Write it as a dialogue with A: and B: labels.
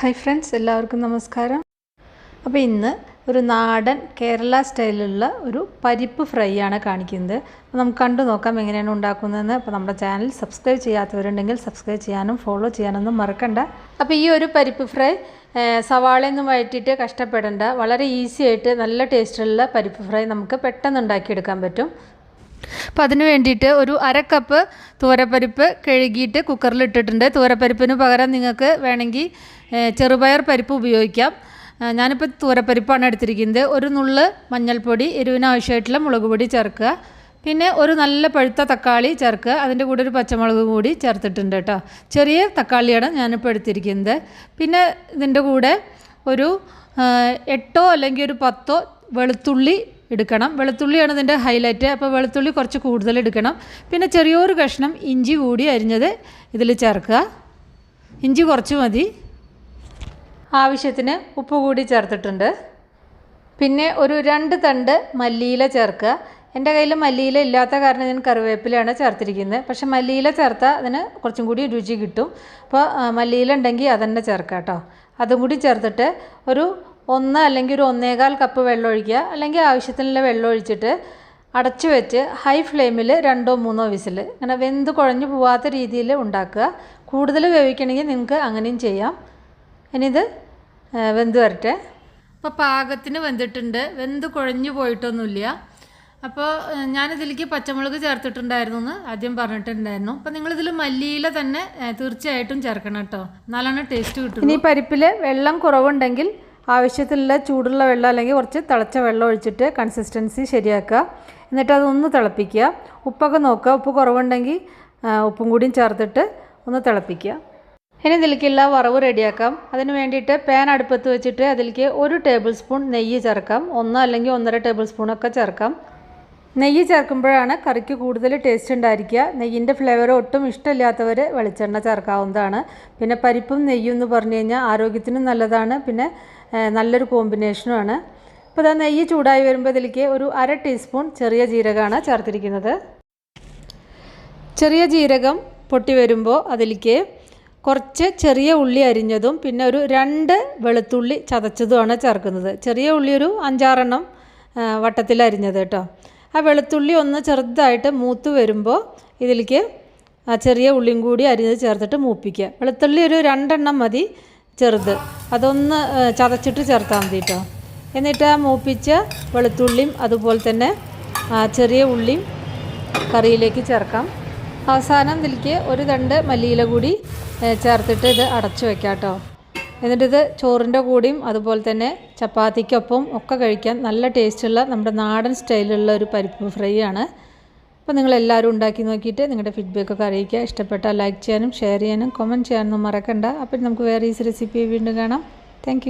A: Hi friends, എല്ലാവർക്കും നമസ്കാരം. അപ്പോൾ ഇന്ന് ഒരു നാടൻ കേരള സ്റ്റൈലിലുള്ള ഒരു പരിപ്പ് ഫ്രൈ ആണ് കാണിക്കുന്നത്. അപ്പോൾ നമുക്ക് കണ്ടു നോക്കാം എങ്ങനെയാണ് ഉണ്ടാക്കുന്നതെന്ന്. അപ്പോൾ നമ്മുടെ ചാനൽ സബ്സ്ക്രൈബ് ചെയ്യാത്തവരുണ്ടെങ്കിൽ സബ്സ്ക്രൈബ് ചെയ്യാനും ഫോളോ ചെയ്യാനൊന്നും മറക്കണ്ട. അപ്പോൾ ഈ ഒരു പരിപ്പ് ഫ്രൈ സവാളയൊന്നും വഴറ്റിയിട്ട് കഷ്ടപ്പെടേണ്ട, വളരെ ഈസി ആയിട്ട് നല്ല ടേസ്റ്റുള്ള പരിപ്പ് ഫ്രൈ നമുക്ക് പെട്ടെന്ന് ഉണ്ടാക്കിയെടുക്കാൻ പറ്റും. അപ്പോൾ അതിന് വേണ്ടിയിട്ട് ഒരു അര കപ്പ് തൂരപ്പരിപ്പ് കഴുകിയിട്ട് കുക്കറിൽ ഇട്ടിട്ടുണ്ട്. തൂരപ്പരിപ്പിന് പകരം നിങ്ങൾക്ക് വേണമെങ്കിൽ ചെറുപയർ പരിപ്പ് ഉപയോഗിക്കാം. ഞാനിപ്പോൾ തൂരപ്പരിപ്പാണ് എടുത്തിരിക്കുന്നത്. ഒരു നുള്ള് മഞ്ഞൾപ്പൊടി, എരിവിന് ആവശ്യമായിട്ടുള്ള മുളക് പൊടി ചേർക്കുക. പിന്നെ ഒരു നല്ല പഴുത്ത തക്കാളി ചേർക്കുക. അതിൻ്റെ കൂടെ ഒരു പച്ചമുളക് കൂടി ചേർത്തിട്ടുണ്ട് കേട്ടോ. ചെറിയ തക്കാളിയാണ് ഞാനിപ്പോൾ എടുത്തിരിക്കുന്നത്. പിന്നെ ഇതിൻ്റെ കൂടെ ഒരു 8 അല്ലെങ്കിൽ ഒരു 10 വെളുത്തുള്ളി എടുക്കണം. വെളുത്തുള്ളിയാണ് ഇതിൻ്റെ ഹൈലൈറ്റ്. അപ്പോൾ വെളുത്തുള്ളി കുറച്ച് കൂടുതൽ എടുക്കണം. പിന്നെ ചെറിയൊരു കഷ്ണം ഇഞ്ചി കൂടി അരിഞ്ഞത് ഇതിൽ ചേർക്കുക. ഇഞ്ചി കുറച്ച് മതി. ആവശ്യത്തിന് ഉപ്പ് കൂടി ചേർത്തിട്ടുണ്ട്. പിന്നെ ഒരു 2 തണ്ട് മല്ലിയില ചേർക്കുക. എൻ്റെ കയ്യിൽ മല്ലിയില ഇല്ലാത്ത കാരണം ഞാൻ കറിവേപ്പിലയാണ് ചേർത്തിരിക്കുന്നത്. പക്ഷേ മല്ലിയില ചേർത്താൽ അതിന് കുറച്ചും കൂടി രുചി കിട്ടും. അപ്പോൾ മല്ലിയില ഉണ്ടെങ്കിൽ അതന്നെ ചേർക്കുക കേട്ടോ. അതും കൂടി ചേർത്തിട്ട് ഒരു 1 അല്ലെങ്കിൽ ഒരു 1.25 കപ്പ് വെള്ളം ഒഴിക്കുക. അല്ലെങ്കിൽ ആവശ്യത്തിനുള്ള വെള്ളം ഒഴിച്ചിട്ട് അടച്ചു വെച്ച് ഹൈ ഫ്ലെയിമിൽ 2-3 വിസിൽ ഇങ്ങനെ വെന്ത് കുഴഞ്ഞു പോവാത്ത രീതിയിൽ ഉണ്ടാക്കുക. കൂടുതൽ വേവിക്കണമെങ്കിൽ നിങ്ങൾക്ക് അങ്ങനെയും ചെയ്യാം. ഇനി ഇത് വെന്ത് വരട്ടെ. അപ്പോൾ പാകത്തിന് വെന്തിട്ടുണ്ട്, വെന്ത് കുഴഞ്ഞു പോയിട്ടൊന്നുമില്ല. അപ്പോൾ ഞാനിതിലേക്ക് പച്ചമുളക് ചേർത്തിട്ടുണ്ടായിരുന്നു എന്ന് ആദ്യം പറഞ്ഞിട്ടുണ്ടായിരുന്നു. അപ്പോൾ നിങ്ങളിതിൽ മല്ലിയില തന്നെ തീർച്ചയായിട്ടും ചേർക്കണം കേട്ടോ, എന്നാലാണ് ടേസ്റ്റ് കിട്ടും. ഇനി പരിപ്പിൽ വെള്ളം കുറവുണ്ടെങ്കിൽ ആവശ്യത്തിലുള്ള ചൂടുള്ള വെള്ളം അല്ലെങ്കിൽ കുറച്ച് തിളച്ച വെള്ളം ഒഴിച്ചിട്ട് കൺസിസ്റ്റൻസി ശരിയാക്കുക. എന്നിട്ട് അതൊന്ന് തിളപ്പിക്കുക. ഉപ്പൊക്കെ നോക്കുക. ഉപ്പ് കുറവുണ്ടെങ്കിൽ ഉപ്പും കൂടിയും ചേർത്തിട്ട് ഒന്ന് തിളപ്പിക്കുക. ഇനി ഇതിലേക്കുള്ള വറവ് റെഡിയാക്കാം. അതിന് വേണ്ടിയിട്ട് പാൻ അടുപ്പത്ത് വെച്ചിട്ട് അതിലേക്ക് 1 ടേബിൾ സ്പൂൺ നെയ്യ് ചേർക്കാം. 1 അല്ലെങ്കിൽ 1.5 ടേബിൾ സ്പൂണൊക്കെ ചേർക്കാം. നെയ്യ് ചേർക്കുമ്പോഴാണ് കറിക്ക് കൂടുതൽ ടേസ്റ്റ് ഉണ്ടായിരിക്കുക. നെയ്യിൻ്റെ ഫ്ലേവർ ഒട്ടും ഇഷ്ടമില്ലാത്തവർ വെളിച്ചെണ്ണ ചേർക്കാവുന്നതാണ്. പിന്നെ പരിപ്പും നെയ്യും എന്ന് പറഞ്ഞു കഴിഞ്ഞാൽ ആരോഗ്യത്തിനും നല്ലതാണ്. പിന്നെ നല്ലൊരു കോമ്പിനേഷനുമാണ്. അപ്പോൾ ഇതാ നെയ്യ് ചൂടായി വരുമ്പോൾ ഇതിലേക്ക് ഒരു 1/2 ടീസ്പൂൺ ചെറിയ ജീരകമാണ് ചേർത്തിരിക്കുന്നത്. ചെറിയ ജീരകം പൊട്ടി വരുമ്പോൾ അതിലേക്ക് കുറച്ച് ചെറിയ ഉള്ളി അരിഞ്ഞതും പിന്നെ ഒരു 2 വെളുത്തുള്ളി ചതച്ചതുമാണ് ചേർക്കുന്നത്. ചെറിയ ഉള്ളി ഒരു 5-6 എണ്ണം വട്ടത്തിൽ അരിഞ്ഞത് കേട്ടോ. ആ വെളുത്തുള്ളി ഒന്ന് ചെറുതായിട്ട് മൂത്ത് വരുമ്പോൾ ഇതിലേക്ക് ആ ചെറിയ ഉള്ളിയും കൂടി അരിഞ്ഞത് ചേർത്തിട്ട് മൂപ്പിക്കുക. വെളുത്തുള്ളി ഒരു 2 എണ്ണം മതി ചെറുത്, അതൊന്ന് ചതച്ചിട്ട് ചേർത്താൽ മതി കേട്ടോ. എന്നിട്ട് ആ മൂപ്പിച്ച വെളുത്തുള്ളിയും അതുപോലെ തന്നെ ചെറിയ ഉള്ളിയും കറിയിലേക്ക് ചേർക്കാം. അവസാനം ഇതിലേക്ക് ഒരു 2 മല്ലിയില കൂടി ചേർത്തിട്ട് ഇത് അടച്ചു വെക്കാം കേട്ടോ. എന്നിട്ടിത് ചോറിൻ്റെ കൂടിയും അതുപോലെ തന്നെ ചപ്പാത്തിക്കൊപ്പം ഒക്കെ കഴിക്കാൻ നല്ല ടേസ്റ്റുള്ള നമ്മുടെ നാടൻ സ്റ്റൈലുള്ള ഒരു പരിപ്പ് ഫ്രൈ ആണ്. അപ്പോൾ നിങ്ങളെല്ലാവരും ഉണ്ടാക്കി നോക്കിയിട്ട് നിങ്ങളുടെ ഫീഡ്ബാക്കൊക്കെ അറിയിക്കുക. ഇഷ്ടപ്പെട്ടാൽ ലൈക്ക് ചെയ്യാനും ഷെയർ ചെയ്യാനും കമൻറ്റ് ചെയ്യാനൊന്നും മറക്കണ്ട. അപ്പോൾ നമുക്ക് വേറെ ഈസി റെസിപ്പി വീണ്ടും കാണാം. താങ്ക്